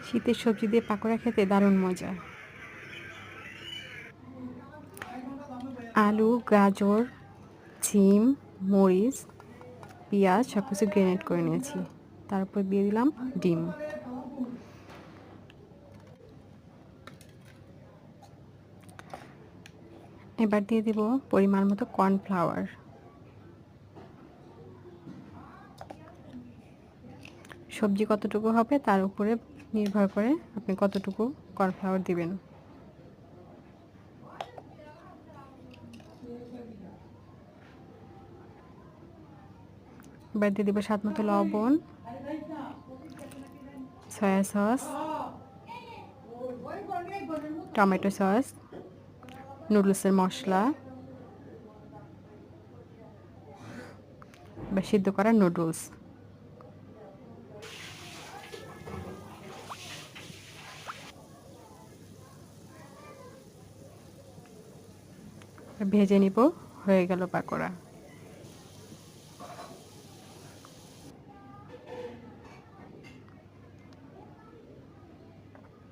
শীতের সবজি দিয়ে পাকোড়া খেতে দারুণ মজা। আলু, গাজর, সিম, মরিচ, পেঁয়াজ সব কিছু গ্রেনেড করে নিয়েছি। তারপর দিয়ে দিলাম ডিম। এবার দিয়ে দেব পরিমাণ মতো কর্নফ্লাওয়ার। সবজি কতটুকু হবে তার উপরে নির্ভর করে আপনি কতটুকু কর্নফ্লাওয়ার দিবেন। এবার দিয়ে দেব স্বাদ মতো লবণ, সয়া সস, টমেটো সস, নুডলসের মশলা বা সিদ্ধ করা নুডলস। ভেজে নিব, হয়ে গেল পাকোড়া।